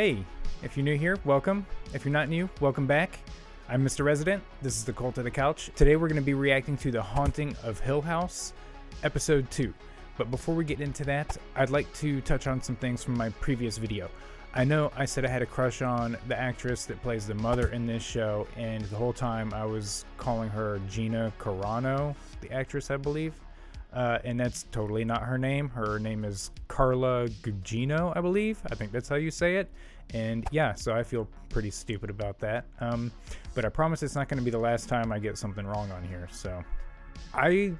Hey, if you're new here, welcome. If you're not new, welcome back. I'm MrResident. This is the Cult of the Couch. Today we're going to be reacting to The Haunting of Hill House, Episode 2. But before we get into that, I'd like to touch on some things from my previous video. I know I said I had a crush on the actress that plays the mother in this show, and the whole time I was calling her Gina Carano, the actress, I believe. And that's totally not her name. Her name is Carla Gugino, I believe. I think that's how you say it. And yeah, so I feel pretty stupid about that. But I promise it's not going to be the last time I get something wrong on here. So I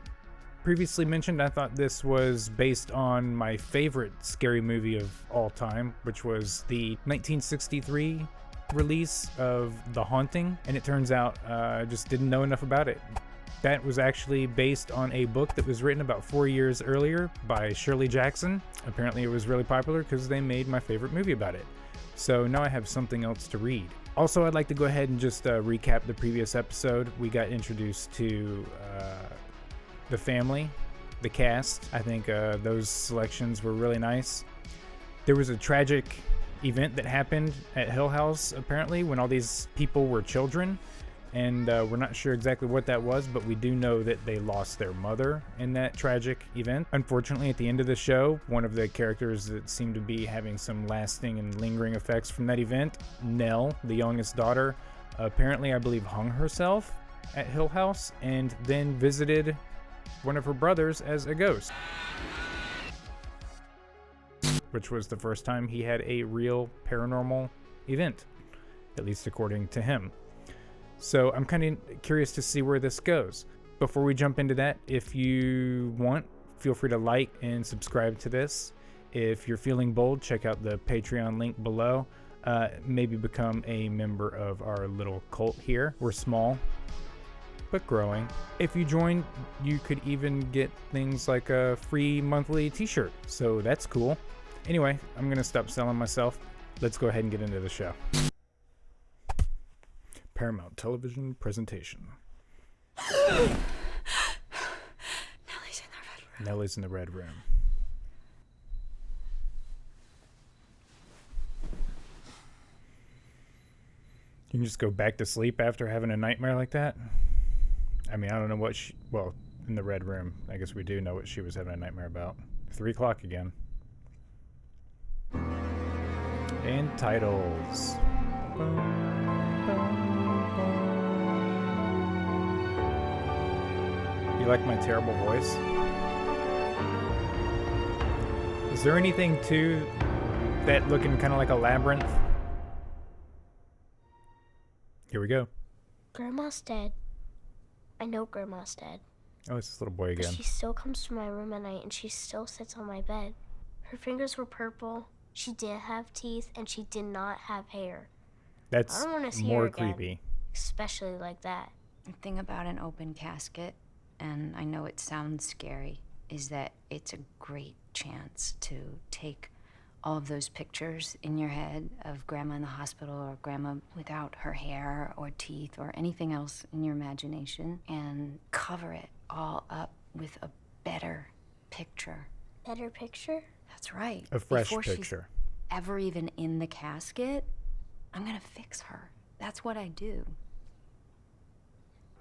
previously mentioned I thought this was based on my favorite scary movie of all time, which was the 1963 release of The Haunting. And it turns out I just didn't know enough about it. That was actually based on a book that was written about 4 years earlier by Shirley Jackson. Apparently it was really popular because they made my favorite movie about it. So now I have something else to read. Also, I'd like to go ahead and just recap the previous episode. We got introduced to the family, the cast. I think those selections were really nice. There was a tragic event that happened at Hill House, apparently, when all these people were children. And we're not sure exactly what that was, but we do know that they lost their mother in that tragic event. Unfortunately, at the end of the show, one of the characters that seemed to be having some lasting and lingering effects from that event, Nell, the youngest daughter, apparently, I believe, hung herself at Hill House and then visited one of her brothers as a ghost, which was the first time he had a real paranormal event, at least according to him. So I'm kind of curious to see where this goes. Before we jump into that, if you want, feel free to like and subscribe to this. If you're feeling bold, check out the Patreon link below. Maybe become a member of our little cult here. We're small, but growing. If you join, you could even get things like a free monthly t-shirt. So that's cool. Anyway, I'm going to stop selling myself. Let's go ahead and get into the show. Paramount Television presentation. Nellie's in the red room. Nellie's in the red room. You can just go back to sleep after having a nightmare like that? I mean, I don't know what well, in the red room, I guess we do know what she was having a nightmare about. 3 o'clock again. And titles. You like my terrible voice? Is there anything to that looking kind of like a labyrinth? Here we go. Grandma's dead. I know Grandma's dead. Oh, it's this little boy again. But she still comes to my room at night and she still sits on my bed. Her fingers were purple. She did have teeth and she did not have hair. That's I don't want to see more her again, creepy. especially like that. The thing about an open casket, and I know it sounds scary, is that it's a great chance to take all of those pictures in your head of Grandma in the hospital or Grandma without her hair or teeth or anything else in your imagination and cover it all up with a better picture. Better picture? That's right. A fresh Before picture. She's ever even in the casket, I'm gonna fix her. That's what I do.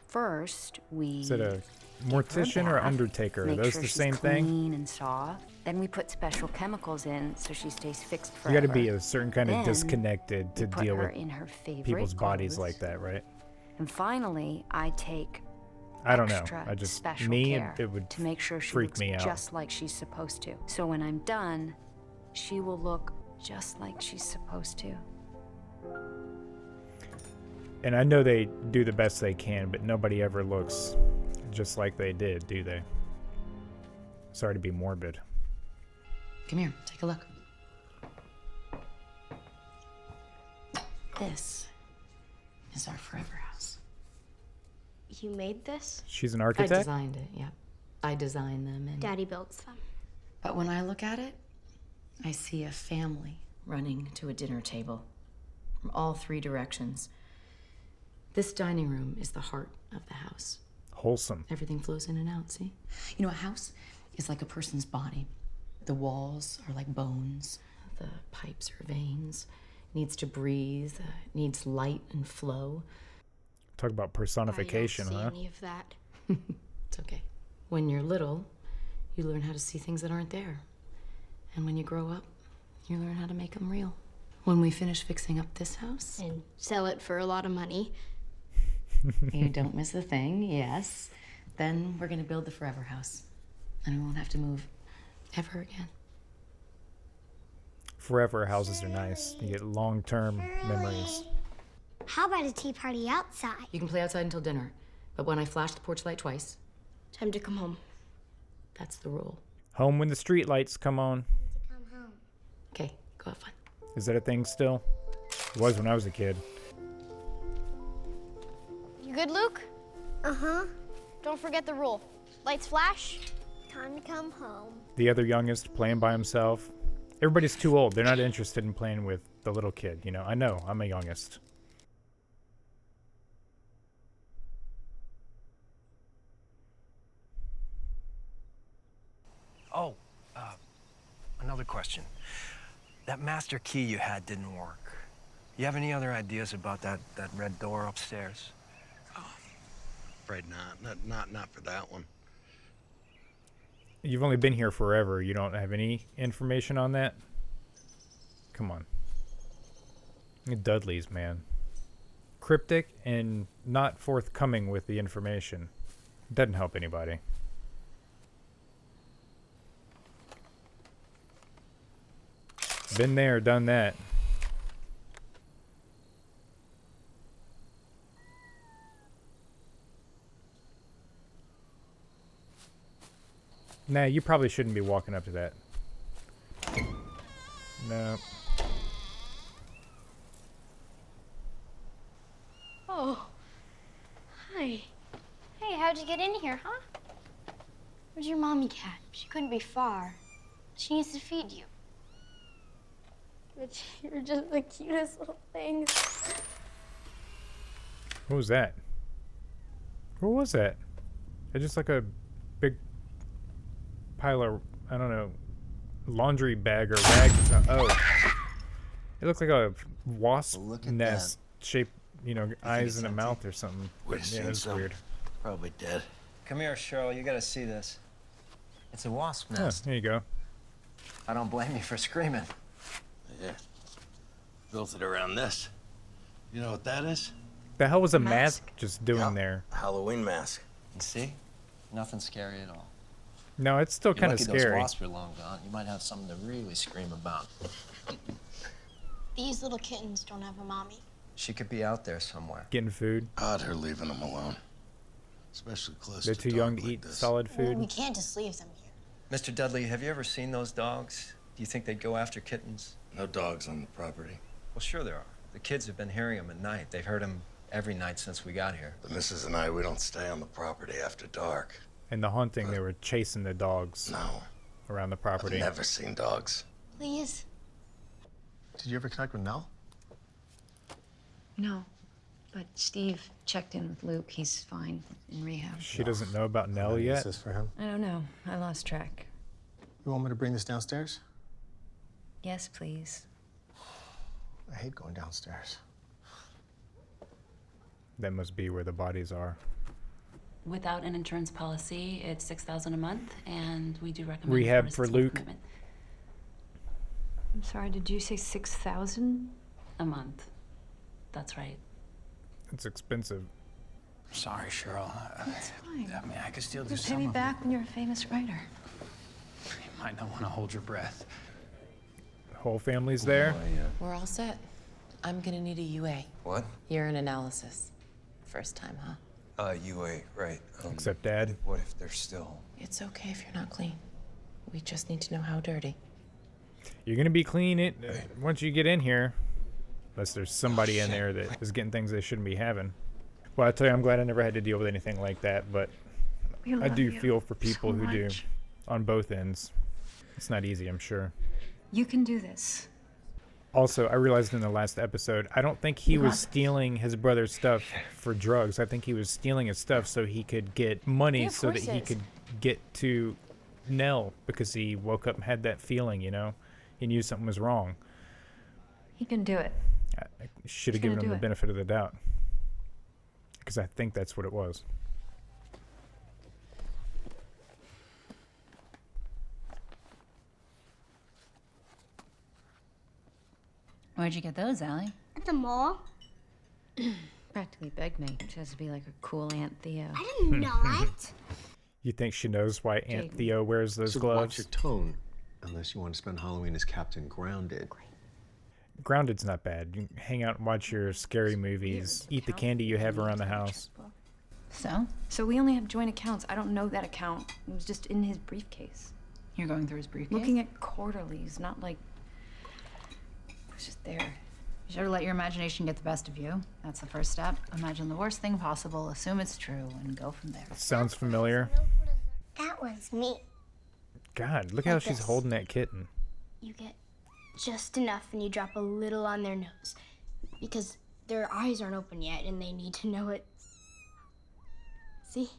First, we... Is it a mortician or undertaker? Are those the same thing? Clean and soft. Then we put special chemicals in so she stays fixed forever. You got to be a certain kind of Then disconnected to put deal her with in her favorite people's bodies clothes. like that, right? And finally, I take I don't know. extra I just special me care it would to make sure she freak looks me out. just like she's supposed to. So when I'm done, she will look just like she's supposed to. And I know they do the best they can, but nobody ever looks just like they did, do they? Sorry to be morbid. Come here, take a look. This is our forever house. You made this? She's an I architect? designed it, yeah. I designed them, and Daddy builds them. but when I look at it, I see a family running to a dinner table from all 3 directions. This dining room is the heart of the house. Wholesome. Everything flows in and out, see? You know, a house is like a person's body. The walls are like bones. The pipes are veins. Needs to breathe, needs light and flow. Talk about personification, I don't see huh? any of that. It's okay. When you're little, you learn how to see things that aren't there. And when you grow up, you learn how to make them real. When we finish fixing up this house... And sell it for a lot of money. You don't miss a thing, yes. Then we're gonna build the forever house. And we won't have to move ever again. Forever houses are nice. You get long-term memories. How about a tea party outside? You can play outside until dinner, but when I flash the porch light twice, Time to come home. that's the rule. Home when the street lights come on. Come home. Okay, go have fun. Is that a thing still? It was when I was a kid. You good, Luke? Uh-huh. Don't forget the rule. Lights flash. Time to come home. The other youngest playing by himself. Everybody's too old. They're not interested in playing with the little kid, you know. I know, I'm a youngest. Oh, another question. That master key you had didn't work. You have any other ideas about that red door upstairs? Afraid not. Not for that one. You've only been here forever. You don't have any information on that? Come on. Dudley's, man. Cryptic and not forthcoming with the information. Doesn't help anybody. Been there, done that. Nah, you probably shouldn't be walking up to that. No. Oh. Hi. Hey, how'd you get in here, huh? Where's your mommy cat? She couldn't be far. She needs to feed you. But you're just the cutest little thing. What was that? What was that? It's just like a big pile of, I don't know, laundry bag or rag. Oh. It looks like a wasp Well, look at nest shaped, you know, eyes it's and a empty? mouth or something. Would've Yeah, seen it's some. weird. Probably dead. Come here, Cheryl. You gotta see this. It's a wasp Yeah, nest. there you go. I don't blame you for screaming. Yeah. Built it around this. You know what that is? The hell was a mask just doing Yeah. there? Halloween mask. You see? Nothing scary at all. No, it's still You're kind of lucky those scary. wasps are long gone. You might have something to really scream about. These little kittens don't have a mommy. She could be out there somewhere. Getting food. Odd her leaving them alone. Especially close They're to too dark young to like eat this. solid Well, food. we can't just leave them here. Mr. Dudley, have you ever seen those dogs? Do you think they'd go after kittens? No dogs on the property. Well, sure there are. The kids have been hearing them at night. They've heard them every night since we got here. The missus and I, we don't stay on the property after dark. In the hunting, they were chasing the dogs No. around the I've property. never seen dogs. Please? Did you ever connect with Nell? No, but Steve checked in with Luke. He's fine in rehab. She doesn't know about Nell Is yet. this for him? I don't know. I lost track. You want me to bring this downstairs? Yes, please. I hate going downstairs. That must be where the bodies are. Without an insurance policy, it's $6,000 a month, and we do recommend Rehab a for six-month Luke. commitment. I'm sorry, did you say 6,000? A month. That's right. It's expensive. Sorry, Cheryl. It's fine. I mean, I could still do You'll pay me some of back when you're a famous writer. it. You might not want to hold your breath. Whole family's there. We're all set. I'm gonna need a UA. What? Urine analysis. First time, huh? UA, right. Except Dad. What if they're still... It's okay if you're not clean. We just need to know how dirty. You're gonna be clean it once you get in here, unless there's somebody in shit. there that is getting things they shouldn't be having. Well, I tell you, I'm glad I never had to deal with anything like that, but We I love do you feel for people so who do, much. on both ends. It's not easy, I'm sure. You can do this. Also, I realized in the last episode, I don't think he was stealing his brother's stuff for drugs. I think he was stealing his stuff so he could get money Yeah, so that he horses. could get to Nell, because he woke up and had that feeling, you know? He knew something was wrong. He can do it. I should have He's given gonna him do the it. benefit of the doubt. Because I think that's what it was. Where'd you get those, Allie? At the mall? Practically begged me. She has to be like a cool Aunt Theo. I didn't know it. You think she knows why Aunt Jaden. Theo wears those So gloves? watch your tone, unless you want to spend Halloween as Captain Grounded. Grounded's not bad. You can hang out and watch your scary movies, eat the candy you have around the house. So? So we only have joint accounts. I don't know that account. It was just in his briefcase. You're going through his briefcase? Looking at quarterlies, not like... It was just there. You should let your imagination get the best of you. That's the first step. Imagine the worst thing possible, assume it's true, and go from there. Sounds familiar. That was me. God, look how Like she's this. holding that kitten. You get just enough and you drop a little on their nose. Because their eyes aren't open yet and they need to know it. See?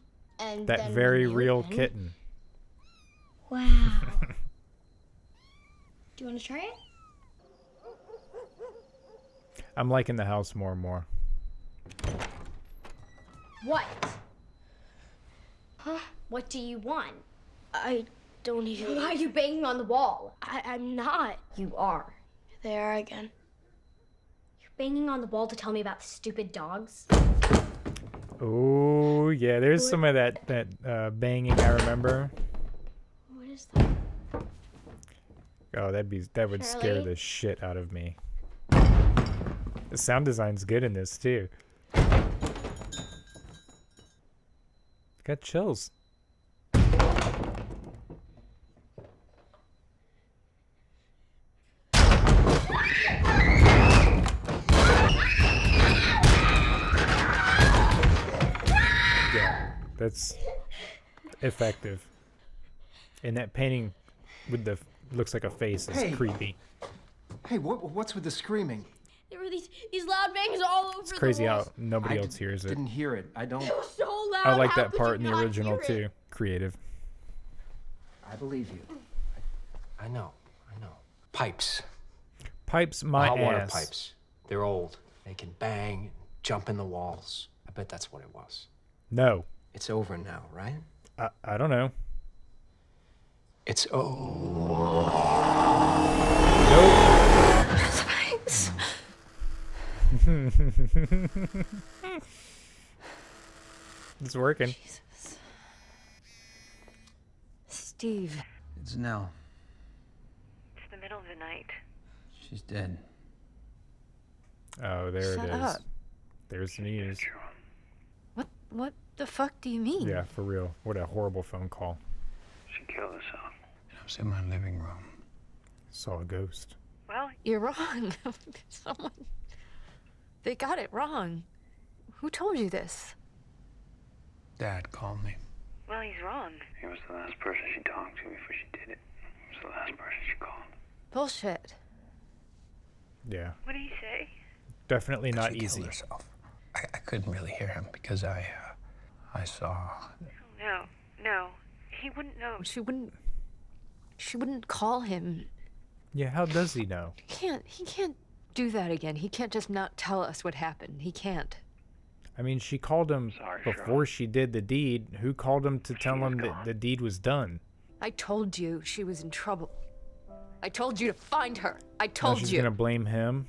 And That then very when they real open- kitten. Wow. Do you want to try it? I'm liking the house more and more. What? Huh? What do you want? I don't even... Why are you banging on the wall? I'm not. You are. There again. You're banging on the wall to tell me about the stupid dogs? Oh yeah, there's some of that banging I remember. What is that? Oh, that would scare Shirley? the shit out of me. The sound design's good in this too. Got chills. Yeah, that's effective. And that painting with the looks like a face is Hey. creepy. Hey, what's with the screaming? There were these loud bangs all over It's crazy the how walls. nobody else hears it. Didn't hear it. I don't. It was so loud. I like How that could part in you the not original hear it? too. Creative. I believe you. I know. Pipes. Pipes my Hot water ass. pipes. They're old. They can bang, jump in the walls. I bet that's what it was. No, It's over now, right? I don't know. It's over. Thanks. It's working. Steve. It's Nell. It's the middle of the night. She's dead. Oh, there Shut it is. up. There's the news. What the fuck do you mean? Yeah, for real. What a horrible phone call. She killed herself. I was in my living room. Saw a ghost. Well, You're wrong. They got it wrong. Who told you this? Dad called me. well, he's wrong. He was the last person she talked to before she did it. He was the last person she called. Bullshit. Yeah, What did he say? definitely not She easy. killed herself. I couldn't really hear him because I saw. No. He wouldn't know. She wouldn't call him. Yeah, how does he know? He can't do that again. He can't just not tell us what happened. He can't. I mean, she called him Sorry, before Shirley. she did the deed. Who called him to tell him that the deed was done? I told you she was in trouble. I told you to find her. I Now told she's you. gonna blame him.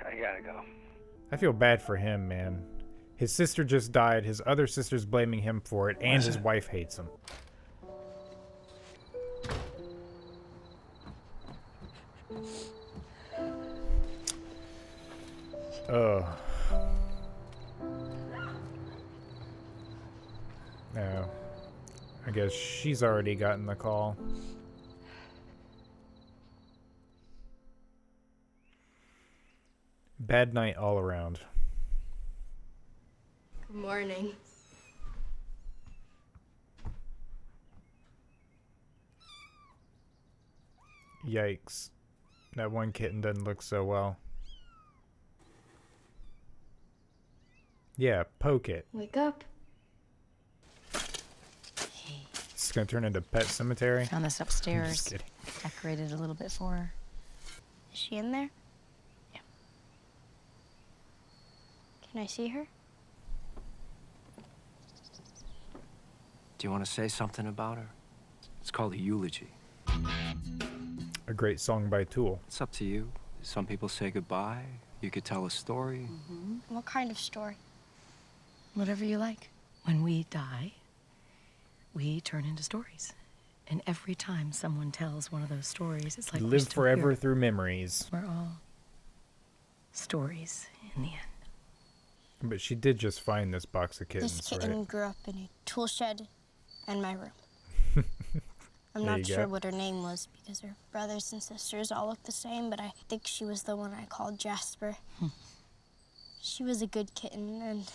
I gotta go. I feel bad for him, man. His sister just died. His other sister's blaming him for it, and his wife hates him. Ugh. No. I guess she's already gotten the call. Bad night all around. Good morning. Yikes. That one kitten doesn't look so well. Yeah, poke it. Wake up. It's gonna turn into Pet Cemetery. Found this I'm upstairs. just kidding. Decorated a little bit for her. Is she in there? Can I see her? Do you want to say something about her? It's called a eulogy. A great song by Tool. It's up to you. Some people say goodbye. You could tell a story. What kind of story? Whatever you like. When we die, we turn into stories. And every time someone tells one of those stories, it's like we're Live still forever here. through memories. We're all stories in the end. But she did just find this box of kittens, This kitten right? grew up in a tool shed in my room. I'm There not you sure go. what her name was because her brothers and sisters all look the same, but I think she was the one I called Jasper. She was a good kitten, and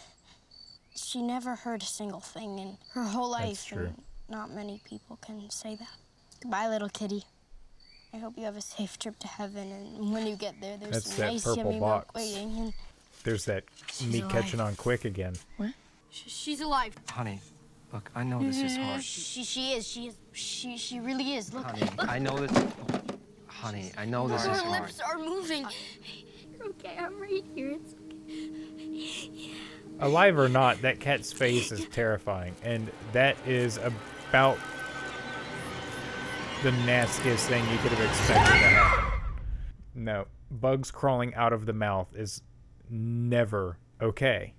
she never heard a single thing in her whole life. That's true. And not many people can say that. Goodbye, little kitty. I hope you have a safe trip to heaven, and when you get there, there's That's some that nice purple yummy milk box. waiting. And There's that She's meat alive. catching on quick again. What? she's alive. Honey, look, I know this is hard. She is. She really is. Look. Honey, I know that. Honey, I know this is Her hard. lips are moving. You're okay. I'm right here. It's okay. Alive or not, that cat's face is terrifying. And that is about the nastiest thing you could have expected to happen. No, bugs crawling out of the mouth is never okay.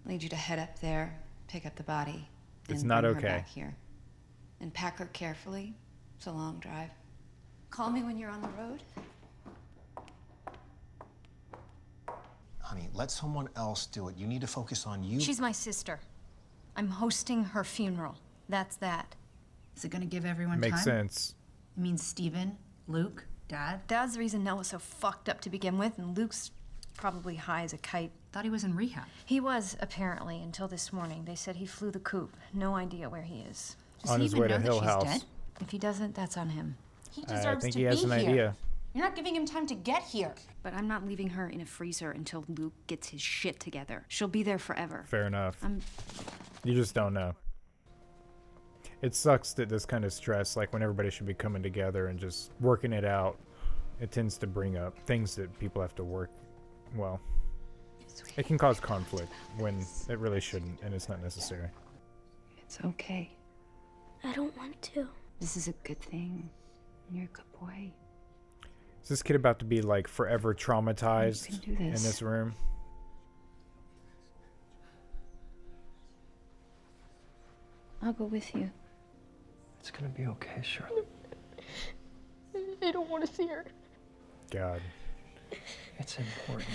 I need you to head up there, pick up the body, It's and not bring her okay. back here. And pack her carefully. It's a long drive. Call me when you're on the road. Honey, let someone else do it. You need to focus on you. She's my sister. I'm hosting her funeral. That's that. Is it gonna give everyone Makes time? sense. You mean Steven, Luke, Dad? Dad's the reason Nell was so fucked up to begin with, and Luke's probably high as a kite. Thought he was in rehab. He was, apparently, until this morning. They said he flew the coop. No idea where he is. Does On he his even way to know that Hill she's House. dead? If he doesn't, that's on him. He I deserves think to he has be an here. idea. You're not giving him time to get here. But I'm not leaving her in a freezer until Luke gets his shit together. She'll be there forever. Fair enough. I'm You just don't know. It sucks that this kind of stress, like when everybody should be coming together and just working it out, it tends to bring up things that people have to work. Well, it can cause conflict when it really shouldn't, and it's not necessary. It's okay. I don't want to. This is a good thing. You're a good boy. Is this kid about to be like forever traumatized You can do in this. this room? I'll go with you. It's gonna be okay, Shirley. I don't want to see her. God. It's important.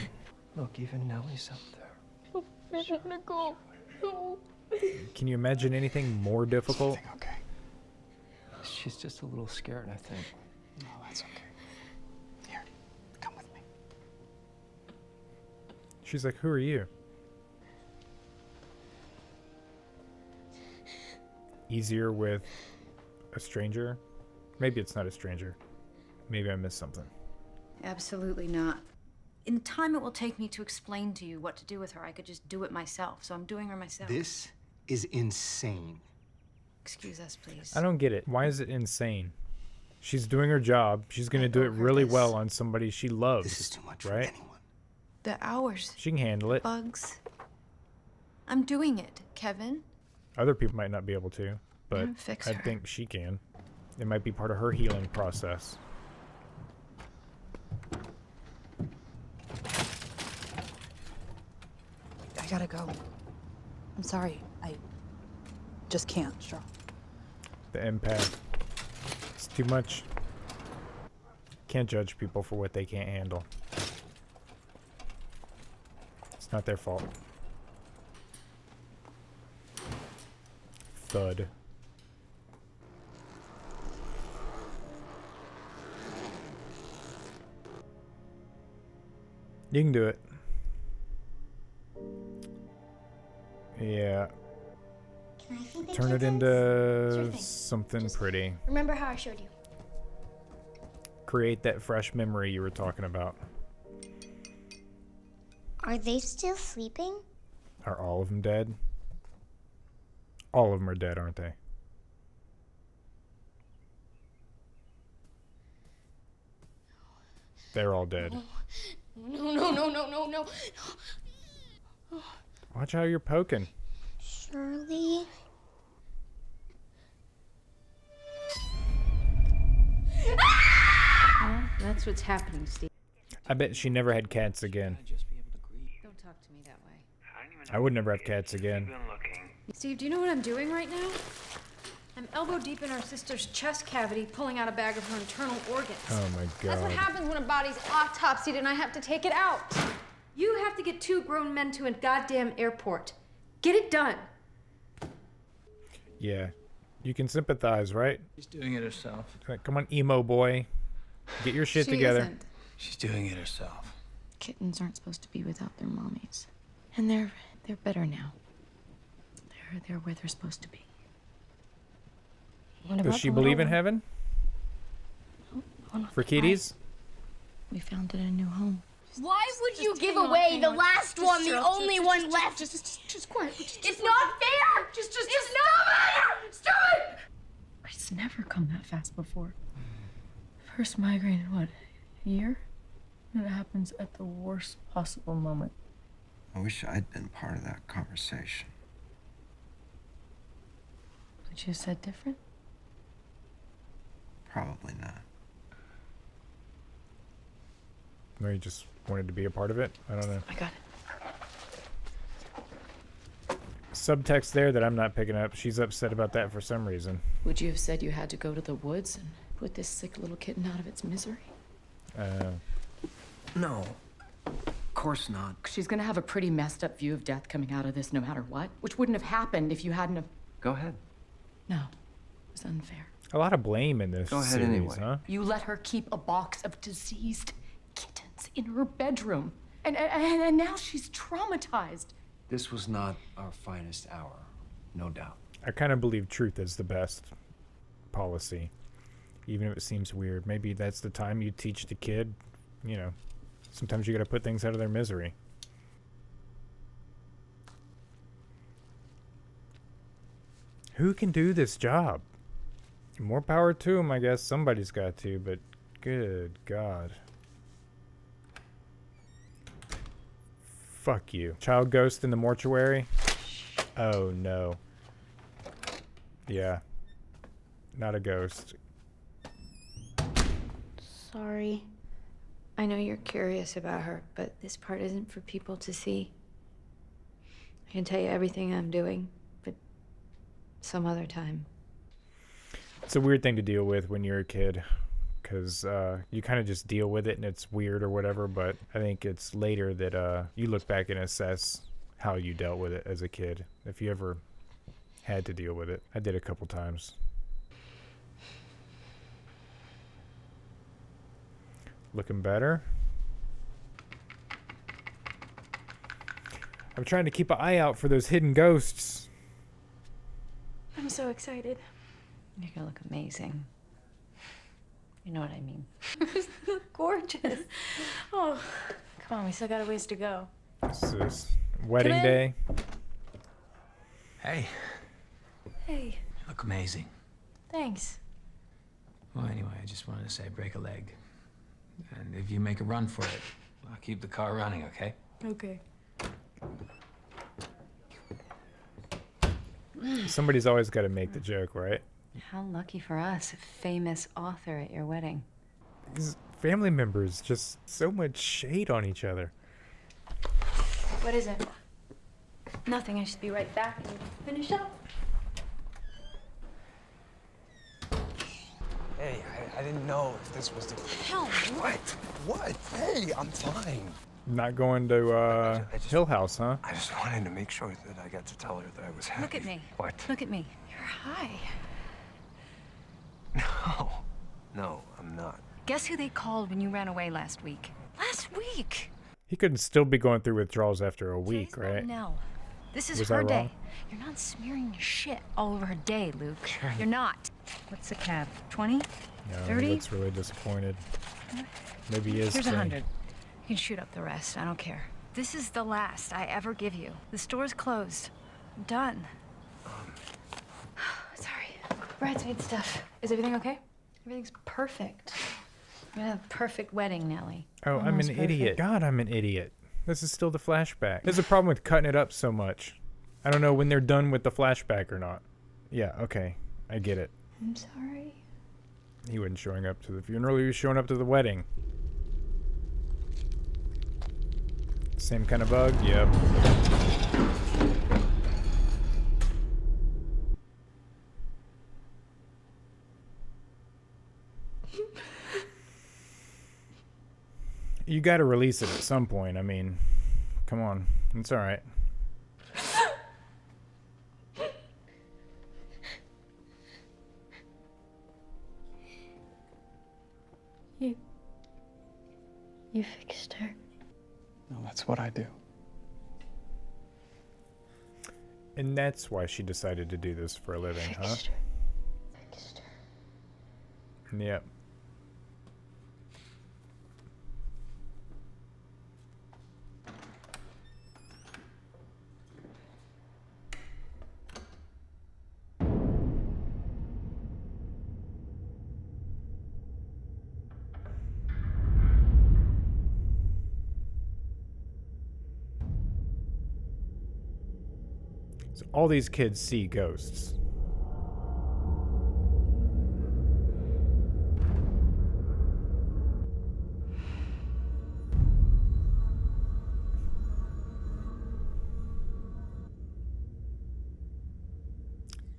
Look, even Nellie's up there. I don't want to go. No. Can you imagine anything more difficult? Okay. She's just a little scared, I think. No, that's okay. Here, come with me. She's like, who are you? Easier with a stranger? Maybe it's not a stranger. Maybe I missed something. Absolutely not. In the time it will take me to explain to you what to do with her, I could just do it myself. So I'm doing her myself. This is insane. Excuse us, please. I don't get it. Why is it insane? She's doing her job. She's going to do it owe her really this. well on somebody she loves. This is too much for right? anyone. The hours, She can handle it. bugs. I'm doing it, Kevin. Other people might not be able to, but Fix I her. think she can. It might be part of her healing process. I gotta go. I'm sorry. I just can't, Cheryl. The empath. It's too much. Can't judge people for what they can't handle. It's not their fault. Thud. You can do it. Yeah. Can I see the Turn it kittens? into Sure thing. something pretty. Remember how I showed you? Create that fresh memory you were talking about. Are they still sleeping? Are all of them dead? All of them are dead, aren't they? They're all dead. No, no, no, no, no, no. Watch how you're poking. Shirley. Well, that's what's happening, Steve. I bet she never had cats again. Don't talk to me that way. I would never have cats again. Steve, do you know what I'm doing right now? I'm elbow deep in our sister's chest cavity, pulling out a bag of her internal organs. Oh my That's what god. happens when a body's autopsied and I have to take it out. You have to get 2 grown men to a goddamn airport. Get it done. Yeah. You can sympathize, right? She's doing it herself. Like, come on, emo boy. Get your shit She together. isn't. She's doing it herself. Kittens aren't supposed to be without their mommies. And they're better now. They're where they're supposed to be. Does she believe in heaven? For kitties? We found it a new home. Why would you give away the last one, the only one left? Just quiet. It's not fair! It's not fair! Stop it! It's never come that fast before. First migraine in what, a year? And it happens at the worst possible moment. I wish I'd been part of that conversation. Would you have said different? Probably not. No, you just wanted to be a part of it? I don't know. I got it. Subtext there that I'm not picking up. She's upset about that for some reason. Would you have said you had to go to the woods and put this sick little kitten out of its misery? No. Of course not. She's gonna have a pretty messed up view of death coming out of this no matter what, which wouldn't have happened if you hadn't have... Go ahead. No. It was unfair. A lot of blame in this Go ahead series, anyway. huh? You let her keep a box of diseased kittens in her bedroom. And now she's traumatized. This was not our finest hour, no doubt. I kind of believe truth is the best policy, even if it seems weird. Maybe that's the time you teach the kid, you know, sometimes you gotta put things out of their misery. Who can do this job? More power to them, I guess. Somebody's got to, but good God. Fuck you. Child ghost in the mortuary? Oh no. Yeah. Not a ghost. Sorry. I know you're curious about her, but this part isn't for people to see. I can tell you everything I'm doing, but some other time. It's a weird thing to deal with when you're a kid, because you kind of just deal with it and it's weird or whatever, but I think it's later that you look back and assess how you dealt with it as a kid, if you ever had to deal with it. I did a couple times. Looking better. I'm trying to keep an eye out for those hidden ghosts. I'm so excited. You're gonna look amazing. You know what I mean. You look gorgeous. Oh, come on, we still got a ways to go. This is wedding Come in. day. Hey, Hey, you look amazing. thanks. Well, anyway, I just wanted to say break a leg. And if you make a run for it, I'll keep the car running, okay? Okay. Somebody's always got to make the joke, right? How lucky for us, a famous author at your wedding. These family members, just so much shade on each other. What is it? Nothing. I should be right back and finish up. Hey, I didn't know if this was the... Hell, What? What? Hey, I'm fine. Not going to Hill House, huh? I just wanted to make sure that I got to tell her that I was happy. Look at me. What? Look at me. you're high. No, I'm not. Guess who they called when you ran away last week? Last week? He couldn't still be going through withdrawals after a week, Today's not right? Nell. This is Was her I day. wrong? You're not smearing your shit all over her day, Luke. You're not. What's the cab? 20? No, 30? he looks really disappointed. Maybe he is. Here's saying- 100. You can shoot up the rest. I don't care. This is the last I ever give you. The store's closed. I'm done. Sorry. Bridesmaid stuff. Is everything okay? Everything's perfect. We're gonna have a perfect wedding, Nellie. Oh, I'm Almost an idiot. God, I'm an idiot. This is still the flashback. There's a problem with cutting it up so much. I don't know when they're done with the flashback or not. Yeah, okay. I get it. I'm sorry. He wasn't showing up to the funeral, he was showing up to the wedding. Same kind of bug? Yep. You gotta release it at some point. I mean, come on. It's alright. You fixed her. No, that's what I do. And that's why she decided to do this for a living, huh? Fixed her. Yep. So all these kids see ghosts.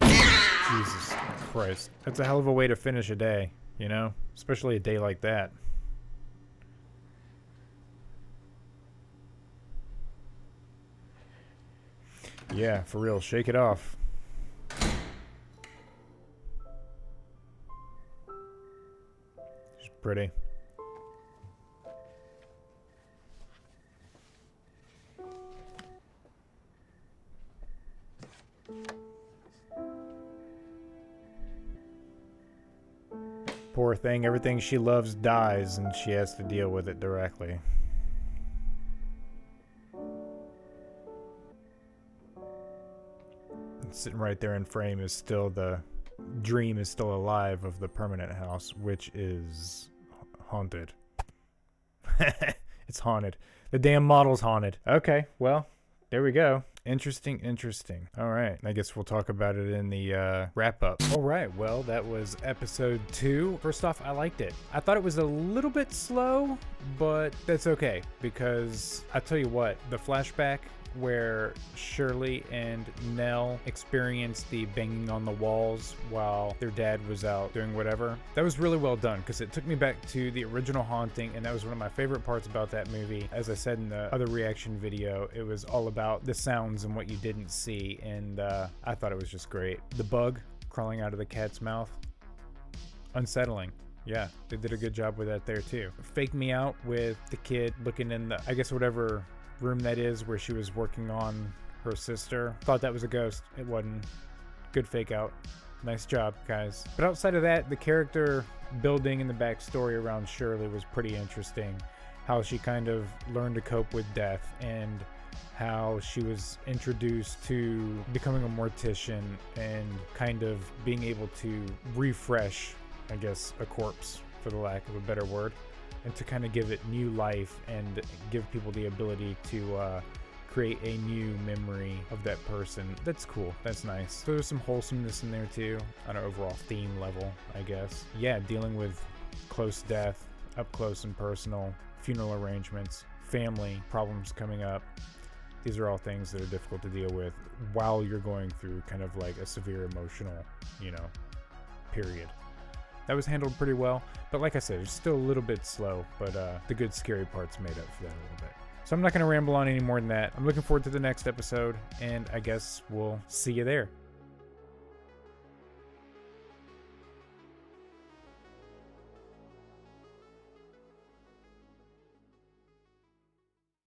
Jesus Christ. That's a hell of a way to finish a day, you know? Especially a day like that. Yeah, for real. Shake it off. She's pretty. Poor thing, everything she loves dies and she has to deal with it directly. Sitting right there in frame is still the dream is still alive of the permanent house, which is haunted. It's haunted. The damn model's haunted. Okay, well, there we go. Interesting, interesting. All right, I guess we'll talk about it in the wrap-up. All right, well, that was episode 2. First off, I liked it. I thought it was a little bit slow, but that's okay, because I tell you what, the flashback where Shirley and Nell experienced the banging on the walls while their dad was out doing whatever. That was really well done because it took me back to the original Haunting, and that was one of my favorite parts about that movie. As I said in the other reaction video, it was all about the sounds and what you didn't see, and I thought it was just great. The bug crawling out of the cat's mouth, unsettling. Yeah, they did a good job with that there too. Fake me out with the kid looking in the, I guess whatever room that is where she was working on her sister. Thought that was a ghost. It wasn't. Good fake out. Nice job, guys. But outside of that, the character building and the backstory around Shirley was pretty interesting. How she kind of learned to cope with death and how she was introduced to becoming a mortician and kind of being able to refresh, I guess, a corpse, for the lack of a better word, and to kind of give it new life and give people the ability to create a new memory of that person. That's cool. That's nice. So there's some wholesomeness in there too, on an overall theme level, I guess. Yeah, dealing with close death, up close and personal, funeral arrangements, family problems coming up. These are all things that are difficult to deal with while you're going through kind of like a severe emotional, you know, period. That was handled pretty well, but like I said, it's still a little bit slow, but the good scary parts made up for that a little bit. So I'm not going to ramble on any more than that. I'm looking forward to the next episode, and I guess we'll see you there.